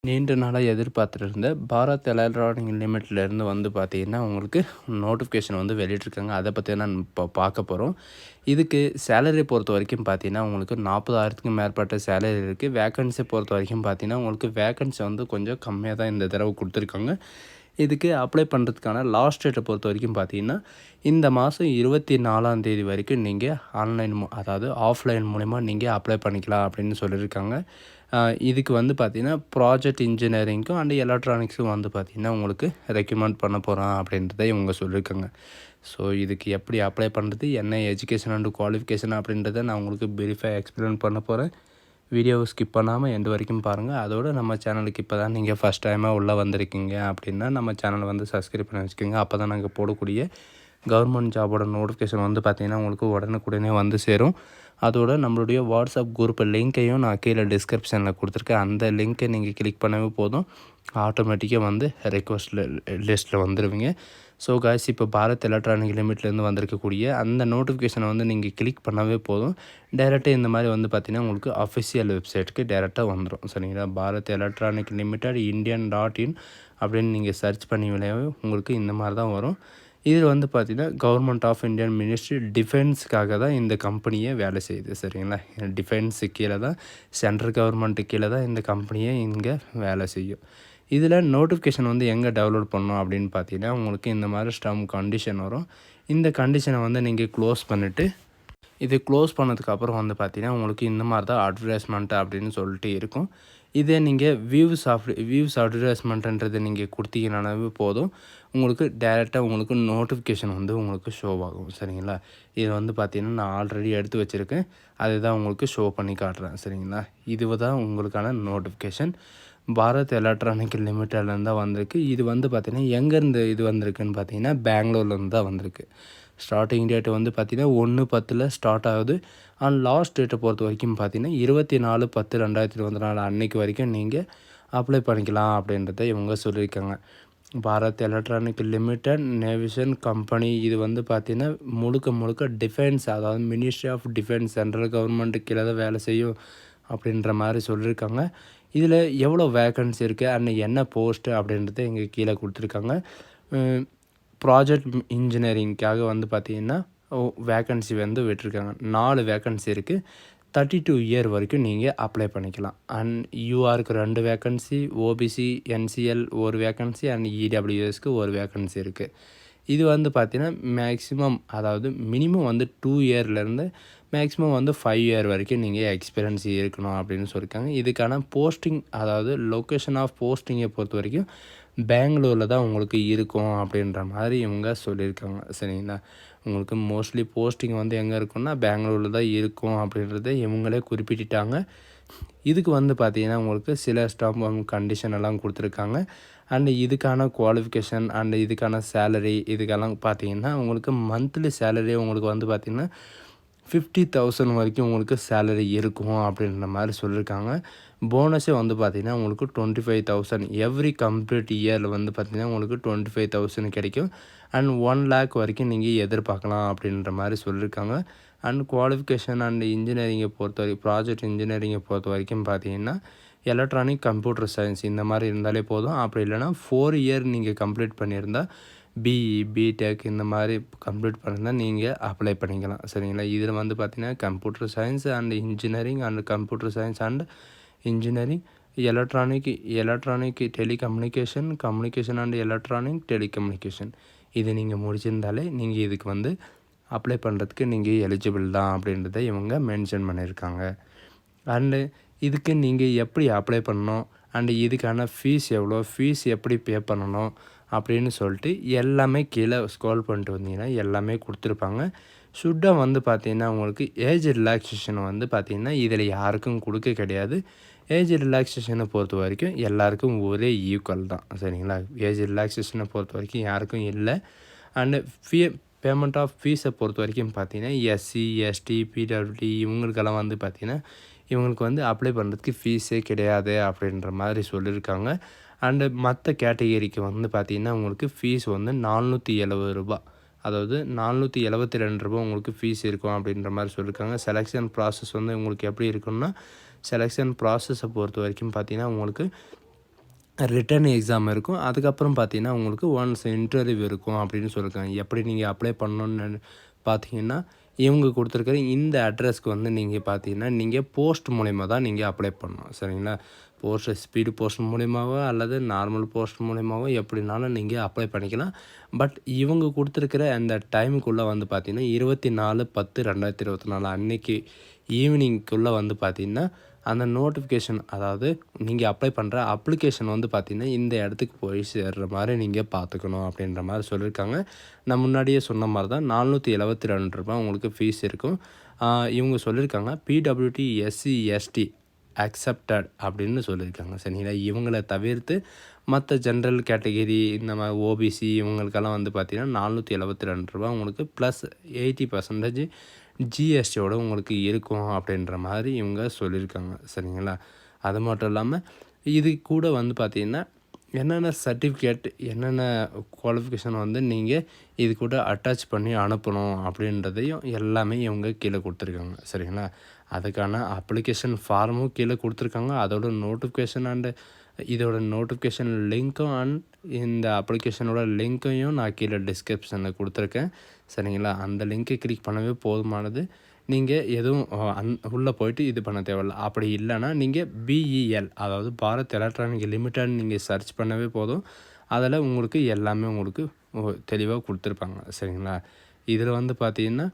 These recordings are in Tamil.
நீண்ட நாளாக எதிர்பார்த்துட்டு இருந்த பாரத் எலக்ட்ரானிக் லிமிட்லேருந்து வந்து பார்த்தீங்கன்னா உங்களுக்கு நோட்டிஃபிகேஷன் வந்து வெளியிட்ருக்காங்க. அதை பற்றி தான் இப்போ பார்க்க போகிறோம். இதுக்கு சேலரி பொறுத்த வரைக்கும் பார்த்தீங்கன்னா உங்களுக்கு 40,000க்கும் மேற்பட்ட சேலரி இருக்குது. வேக்கன்சி பொறுத்த வரைக்கும் பார்த்தீங்கன்னா உங்களுக்கு வேக்கன்சி வந்து கொஞ்சம் கம்மியாக தான் இந்த தடவை கொடுத்துருக்காங்க. இதுக்கு அப்ளை பண்ணுறதுக்கான லாஸ்ட் டேட்டை பொறுத்த வரைக்கும் பார்த்தீங்கன்னா இந்த மாதம் 24ஆம் தேதி வரைக்கும் நீங்கள் ஆன்லைன் அதாவது ஆஃப்லைன் மூலிமா நீங்கள் அப்ளை பண்ணிக்கலாம் அப்படின்னு சொல்லியிருக்காங்க. இதுக்கு வந்து பார்த்திங்கன்னா ப்ராஜெக்ட் இன்ஜினியரிங்க்கும் அண்ட் எலக்ட்ரானிக்ஸும் வந்து பார்த்திங்கன்னா உங்களுக்கு ரெக்கமெண்ட் பண்ண போகிறோம் அப்படின்றத இவங்க சொல்லியிருக்காங்க. ஸோ இதுக்கு எப்படி அப்ளை பண்ணுறது, என்ன எஜுகேஷன் அண்ட் குவாலிஃபிகேஷன் அப்படின்றத நான் உங்களுக்கு பிரீஃபாக எக்ஸ்பிளைன் பண்ண போகிறேன். வீடியோவை ஸ்கிப் பண்ணாமல் எண்டு வரைக்கும் பாருங்கள். அதோடு நம்ம சேனலுக்கு இப்போ தான் நீங்கள் ஃபஸ்ட் டைமாக உள்ளே வந்திருக்கீங்க அப்படின்னா நம்ம சேனலை வந்து சப்ஸ்கிரைப் பண்ணி வச்சுக்கோங்க. அப்போ தான் நாங்கள் போடக்கூடிய கவர்மெண்ட் ஜாபோட நோட்டிஃபிகேஷன் வந்து பார்த்திங்கன்னா உங்களுக்கு உடனுக்குடனே வந்து சேரும். அதோட நம்மளுடைய வாட்ஸ்அப் குரூப் லிங்க்கையும் நான் கீழே டிஸ்கிரிப்ஷனில் கொடுத்துருக்கேன். அந்த லிங்க்கை நீங்கள் கிளிக் பண்ணவே போதும், ஆட்டோமேட்டிக்காக வந்து ரெக்வஸ்ட் லிஸ்ட்டில் வந்துடுவீங்க. ஸோ காய்ஸ், இப்போ பாரத் எலக்ட்ரானிக் லிமிட்லேருந்து வந்திருக்கக்கூடிய அந்த நோட்டிஃபிகேஷனை வந்து நீங்கள் கிளிக் பண்ணவே போதும், டைரெக்டாக இந்த மாதிரி வந்து பார்த்திங்கன்னா உங்களுக்கு அஃபிஷியல் வெப்சைட்டுக்கு டைரெக்டாக வந்துடும். சரிங்களா? பாரத் எலக்ட்ரானிக் லிமிடெட் இந்தியன்.in அப்படின்னு நீங்கள் சர்ச் பண்ணிங்களே உங்களுக்கு இந்த மாதிரி தான் வரும். இதில் வந்து பார்த்திங்கன்னா கவர்மெண்ட் ஆஃப் இந்தியன் மினிஸ்ட்ரி டிஃபென்ஸுக்காக தான் இந்த கம்பெனியே வேலை செய்யுது. சரிங்களா? டிஃபென்ஸு கீழே தான், சென்ட்ரல் கவர்மெண்ட்டு கீழே தான் இந்த கம்பெனியே இங்கே வேலை செய்யும். இதில் நோட்டிஃபிகேஷன் வந்து எங்கே டவுன்லோட் பண்ணணும் அப்படின்னு பார்த்தீங்கன்னா உங்களுக்கு இந்த மாதிரி ஸ்டம் கண்டிஷன் வரும். இந்த கண்டிஷனை வந்து நீங்கள் க்ளோஸ் பண்ணிவிட்டு, இது க்ளோஸ் பண்ணதுக்கப்புறம் வந்து பார்த்திங்கன்னா உங்களுக்கு இந்த மாதிரி தான் அட்வர்டைஸ்மெண்ட் அப்படின்னு சொல்லிட்டு இருக்கும். இதே நீங்கள் வியூஸ் அட்வர்டைஸ்மெண்ட்டுன்றது நீங்கள் கொடுத்தீங்கன்னாவே போதும், உங்களுக்கு டைரெக்டாக உங்களுக்கு நோட்டிஃபிகேஷன் வந்து உங்களுக்கு ஷோ ஆகும். சரிங்களா? இது வந்து பார்த்திங்கன்னா நான் ஆல்ரெடி எடுத்து வச்சுருக்கேன், அதை தான் உங்களுக்கு ஷோ பண்ணி காட்டுறேன். சரிங்களா? இது தான் உங்களுக்கான நோட்டிஃபிகேஷன். பாரத் எலக்ட்ரானிக் லிமிட்டட்லேருந்து தான் வந்திருக்கு. இது வந்து பார்த்திங்கன்னா எங்கேருந்து இது வந்திருக்குன்னு பார்த்தீங்கன்னா பெங்களூர்லேருந்து தான் வந்திருக்கு. ஸ்டார்டிங் டேட்டு வந்து பார்த்திங்கன்னா 1/10 ஸ்டார்ட் ஆகுது. அண்ட் லாஸ்ட் டேட்டை பொறுத்த வரைக்கும் பார்த்திங்கன்னா 24/10/2024 அன்னைக்கு வரைக்கும் நீங்கள் அப்ளை பண்ணிக்கலாம் அப்படின்றத இவங்க சொல்லியிருக்காங்க. பாரத் எலக்ட்ரானிக் லிமிடெட் நேவிஷன் கம்பெனி இது வந்து பார்த்திங்கன்னா முழுக்க டிஃபென்ஸ், அதாவது ministry of defence, central government கீழே தான் வேலை செய்யும் அப்படின்ற மாதிரி சொல்லியிருக்காங்க. இதில் எவ்வளோ வேக்கன்சி இருக்குது அண்ட் என்ன போஸ்ட்டு அப்படின்றத இங்கே கீழே கொடுத்துருக்காங்க. ப்ராஜெக்ட் இன்ஜினியரிங்க்காக வந்து பார்த்திங்கன்னா வேக்கன்சி வந்து விட்டுருக்காங்க. 4 வேக்கன்சி இருக்குது. 32 இயர் வரைக்கும் நீங்கள் அப்ளை பண்ணிக்கலாம். அண்ட் யூஆருக்கு 2 vacancy, OBC NCL 1 vacancy and இடபிள்யூஎஸ்க்கு 1 வேக்கன்சி இருக்குது. இது வந்து பார்த்திங்கன்னா மேக்ஸிமம், அதாவது மினிமம் வந்து 2 இயர்லேருந்து மேக்ஸிமம் வந்து 5 இயர் வரைக்கும் நீங்கள் எக்ஸ்பீரியன்ஸ் இருக்கணும் அப்படின்னு சொல்லியிருக்காங்க. இதுக்கான போஸ்டிங், அதாவது லொக்கேஷன் ஆஃப் போஸ்டிங்கை பொறுத்த வரைக்கும் பெங்களூரில் தான் உங்களுக்கு இருக்கும் அப்படின்ற மாதிரி இவங்க சொல்லியிருக்காங்க. சரிங்களா? உங்களுக்கு மோஸ்ட்லி போஸ்டிங் வந்து எங்கே இருக்குன்னா பெங்களூரில் தான் இருக்கும் அப்படின்றத இவங்களே குறிப்பிட்டாங்க. இதுக்கு வந்து பார்த்திங்கன்னா உங்களுக்கு சில ஸ்டாம்ப் கண்டிஷன் எல்லாம் கொடுத்துருக்காங்க. அண்டு இதுக்கான குவாலிஃபிகேஷன் அண்டு இதுக்கான சேலரி இதுக்கெல்லாம் பார்த்திங்கன்னா உங்களுக்கு மந்த்லி சேலரி உங்களுக்கு வந்து பார்த்திங்கன்னா 50,000 வரைக்கும் உங்களுக்கு சேலரி இருக்கும் அப்படின்ற மாதிரி சொல்லியிருக்காங்க. போனஸே வந்து பார்த்திங்கன்னா உங்களுக்கு 25,000 எவ்ரி கம்ப்ளீட் இயரில் வந்து பார்த்திங்கன்னா உங்களுக்கு 25,000 கிடைக்கும். அண்ட் 1 lakh வரைக்கும் நீங்கள் எதிர்பார்க்கலாம் அப்படின்ற மாதிரி சொல்லியிருக்காங்க. அண்ட் குவாலிஃபிகேஷன் அண்ட் இன்ஜினியரிங்கை பொறுத்த வரைக்கும், ப்ராஜெக்ட் இன்ஜினியரிங்கை பொறுத்த வரைக்கும் பார்த்திங்கன்னா எலக்ட்ரானிக் கம்ப்யூட்டர் சயின்ஸ் இந்த மாதிரி இருந்தாலே போதும். அப்படி இல்லைனா 4 இயர் நீங்கள் கம்ப்ளீட் பண்ணியிருந்தால் பிஇ, பிடெக் இந்த மாதிரி கம்ப்ளீட் பண்ணியிருந்தால் நீங்கள் அப்ளை பண்ணிக்கலாம். சரிங்களா? இதில் வந்து பார்த்திங்கன்னா computer science and engineering and computer science and engineering, electronic communication and electronic telecommunication இது நீங்கள் முடிச்சிருந்தாலே நீங்கள் இதுக்கு வந்து அப்ளை பண்ணுறதுக்கு நீங்கள் எலிஜிபிள் தான் அப்படின்றத இவங்க மென்ஷன் பண்ணியிருக்காங்க. அண்டு இதுக்கு நீங்கள் எப்படி அப்ளை பண்ணணும் அண்டு இதுக்கான ஃபீஸ் எவ்வளோ, ஃபீஸ் எப்படி பே பண்ணணும் அப்படின்னு சொல்லிட்டு எல்லாமே கீழே ஸ்க்ரோல் பண்ணிட்டு வந்தீங்கன்னா எல்லாமே கொடுத்துருப்பாங்க. சுட்டாக வந்து பார்த்திங்கன்னா உங்களுக்கு ஏஜ் ரிலாக்ஸேஷன் வந்து பார்த்திங்கன்னா இதில் யாருக்கும் கொடுக்க கிடையாது. ஏஜ் ரிலாக்ஸேஷனை பொறுத்த வரைக்கும் எல்லாருக்கும் ஒரே ஈக்குவல் தான். சரிங்களா? ஏஜ் ரிலாக்ஸேஷனை பொறுத்த வரைக்கும் யாருக்கும் இல்லை. அண்டு பேமெண்ட் ஆஃப் ஃபீஸை பொறுத்த வரைக்கும் பார்த்திங்கன்னா எஸ்சி, எஸ்டி, பிடபிள்யூடி இவங்களுக்கெல்லாம் வந்து பார்த்திங்கன்னா இவங்களுக்கு வந்து அப்ளை பண்ணுறதுக்கு ஃபீஸே கிடையாது அப்படின்ற மாதிரி சொல்லியிருக்காங்க. அண்டு மற்ற கேட்டகரிக்கு வந்து பார்த்திங்கன்னா உங்களுக்கு ஃபீஸ் வந்து ரூ. 470, அதாவது ரூ. 472 உங்களுக்கு ஃபீஸ் இருக்கும் அப்படின்ற மாதிரி சொல்லியிருக்காங்க. செலெக்ஷன் ப்ராசஸ் வந்து உங்களுக்கு எப்படி இருக்குன்னா, செலெக்ஷன் ப்ராசஸை பொறுத்த வரைக்கும் பார்த்திங்கன்னா உங்களுக்கு ரிட்டன் எக்ஸாம் இருக்கும். அதுக்கப்புறம் பார்த்தீங்கன்னா, உங்களுக்கு ஒன்ஸ் இன்டர்வியூ இருக்கும் அப்படின்னு சொல்லியிருக்காங்க. எப்படி நீங்கள் அப்ளை பண்ணணும்னு பார்த்தீங்கன்னா, இவங்க குடுத்துருக்கிற இந்த அட்ரஸ்க்கு வந்து நீங்க பார்த்தீங்கன்னா, நீங்க போஸ்ட் மூலியமா தான் நீங்க அப்ளை பண்ணணும். சரிங்களா? ஸ்பீடு போஸ்ட் மூலியமாவோ அல்லது நார்மல் போஸ்ட் மூலியமாவோ எப்படினாலும் நீங்க அப்ளை பண்ணிக்கலாம். பட் இவங்க குடுத்துருக்கிற அந்த டைமுக்குள்ள வந்து பார்த்தீங்கன்னா, 24/10/2024 அன்னைக்கு ஈவினிங்குள்ள வந்து பார்த்தீங்கன்னா, அந்த நோட்டிஃபிகேஷன் அதாவது நீங்க அப்ளை பண்ற அப்ளிகேஷன் வந்து பார்த்தீங்கன்னா, இந்த இடத்துக்கு போய் சேர்ற மாரி நீங்க பார்த்துக்கணும் அப்படின்ற மாரி சொல்லியிருக்காங்க. நான் முன்னாடியே சொன்ன மாரி தான் ரூ. 472 உங்களுக்கு ஃபீஸ் இருக்கும். இவங்க சொல்லியிருக்காங்க பிடபிள்யூடி, எஸ்சி, எஸ்டி அக்செப்டட் அப்படின்னு சொல்லியிருக்காங்க. சரிங்களா? இவங்கள தவிர்த்து மற்ற ஜென்ரல் கேட்டகரி இந்த மாரி ஓபிசி இவங்களுக்கெல்லாம் வந்து பார்த்தீங்கன்னா, ரூ. 472 உங்களுக்கு ப்ளஸ் 80% ஜிஎஸ்டியோட உங்களுக்கு இருக்கும் அப்படின்ற மாதிரி இவங்க சொல்லியிருக்காங்க. சரிங்களா? அது மட்டும் இல்லாமல் இது கூட வந்து பார்த்தீங்கன்னா, என்னென்ன சர்டிஃபிகேட் என்னென்ன குவாலிஃபிகேஷன் வந்து நீங்கள் இது கூட அட்டாச் பண்ணி அனுப்பணும் அப்படின்றதையும் எல்லாமே இவங்க கீழே கொடுத்துருக்காங்க. சரிங்களா? அதுக்கான அப்ளிகேஷன் ஃபார்மும் கீழே கொடுத்துருக்காங்க. அதோட நோட்டிஃபிகேஷன் அண்டு இதோட நோட்டிஃபிகேஷன் லிங்க்கும் அண்ட் இந்த அப்ளிகேஷனோட லிங்க்கையும் நான் கீழே டிஸ்கிரிப்ஷனில் கொடுத்துருக்கேன். சரிங்களா? அந்த லிங்க்கை கிளிக் பண்ணவே போதுமானது. நீங்கள் எதுவும் உள்ளே போயிட்டு இது பண்ண தேவையில்ல. அப்படி இல்லைன்னா நீங்கள் பிஇஎல் அதாவது பாரத் எலக்ட்ரானிக் லிமிடெட் நீங்கள் சர்ச் பண்ணவே போதும். அதில் உங்களுக்கு எல்லாமே உங்களுக்கு தெளிவாக கொடுத்துருப்பாங்க. சரிங்களா? இதில் வந்து பார்த்தீங்கன்னா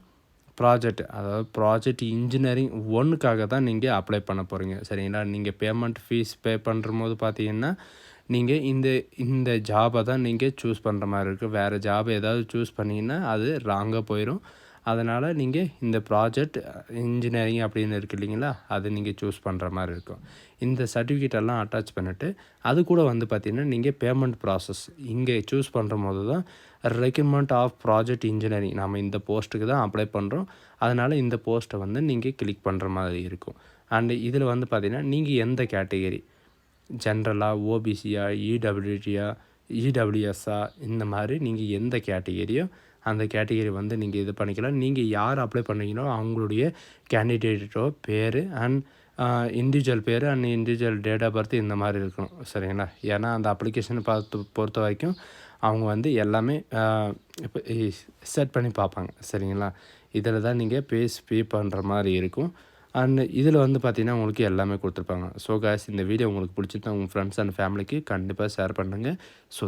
அதாவது ப்ராஜெக்ட் இன்ஜினியரிங் 1க்காக தான் நீங்கள் அப்ளை பண்ண போகிறீங்க. சரிங்களா? நீங்கள் பேமெண்ட் ஃபீஸ் பே பண்ணும்போது பார்த்தீங்கன்னா, நீங்கள் இந்த ஜாபை தான் நீங்கள் சூஸ் பண்ணுற மாரி இருக்கும். வேறு ஜாப் ஏதாவது சூஸ் பண்ணிங்கன்னா அது ராங்கா போயிடும். அதனால் நீங்கள் இந்த ப்ராஜெக்ட் இன்ஜினியரிங் அப்படின்னு இருக்குது இல்லைங்களா? அது நீங்கள் சூஸ் பண்ணுற மாரி இருக்கும். இந்த சர்டிஃபிகேட் எல்லாம் அட்டாச் பண்ணிவிட்டு அது கூட வந்து பார்த்திங்கன்னா, நீங்கள் பேமெண்ட் ப்ராசஸ் இங்கே சூஸ் பண்ணும்போது தான் ரெக்ரூட்மெண்ட் ஆஃப் ப்ராஜெக்ட் இன்ஜினியரிங் நம்ம இந்த போஸ்ட்டுக்கு தான் அப்ளை பண்ணுறோம். அதனால் இந்த போஸ்ட்டை வந்து நீங்கள் கிளிக் பண்ணுற மாதிரி இருக்கும். அண்டு இதில் வந்து பார்த்திங்கன்னா, நீங்கள் எந்த கேட்டகரி ஜென்ரலா, ஓபிசியா, இடபிள்யூடியா, இடபிள்யூஎஸ்ஸா இந்த மாதிரி நீங்கள் எந்த கேட்டகரியோ அந்த கேட்டகரி வந்து நீங்கள் இது பண்ணிக்கலாம். நீங்கள் யார் அப்ளை பண்ணுறீங்களோ அவங்களுடைய கேண்டிடேட்டோ பேர் அண்ட் இண்டிவிஜுவல் பேர் and individual date of birth இந்த மாதிரி இருக்கணும். சரிங்களா? ஏன்னா அந்த அப்ளிகேஷனை பொறுத்த வரைக்கும் அவங்க வந்து எல்லாமே இப்போ செட் பண்ணி பார்ப்பாங்க. சரிங்களா? இதில் தான் நீங்கள் பே பண்ணுற மாதிரி இருக்கும். அண்ட் இதில் வந்து பார்த்தீங்கன்னா உங்களுக்கு எல்லாமே கொடுத்துருப்பாங்க. ஸோ காய்ஸ் இந்த வீடியோ உங்களுக்கு பிடிச்சிருந்தா உங்கள் ஃப்ரெண்ட்ஸ் அண்ட் ஃபேமிலிக்கு கண்டிப்பாக ஷேர் பண்ணுங்கள். ஸோ